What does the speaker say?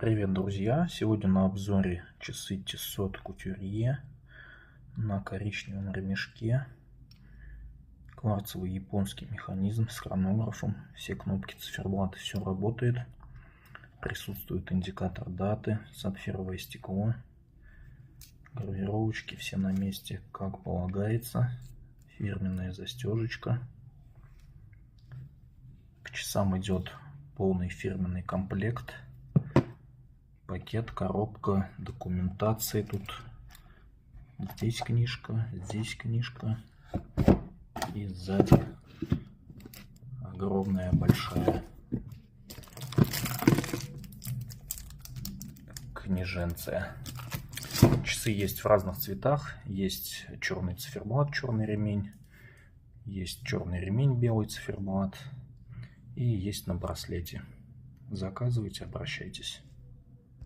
Привет, друзья! Сегодня на обзоре часы Tissot Couturier на коричневом ремешке. Кварцевый японский механизм с хронографом. Все кнопки циферблата, все работает. Присутствует индикатор даты, сапфировое стекло. Гравировочки все на месте, как полагается. Фирменная застежечка. К часам идет полный фирменный комплект. Пакет, коробка, документация тут. Здесь книжка и сзади огромная большая книженция. Часы есть в разных цветах. Есть черный циферблат, черный ремень. Есть черный ремень, белый циферблат. И есть на браслете. Заказывайте, обращайтесь.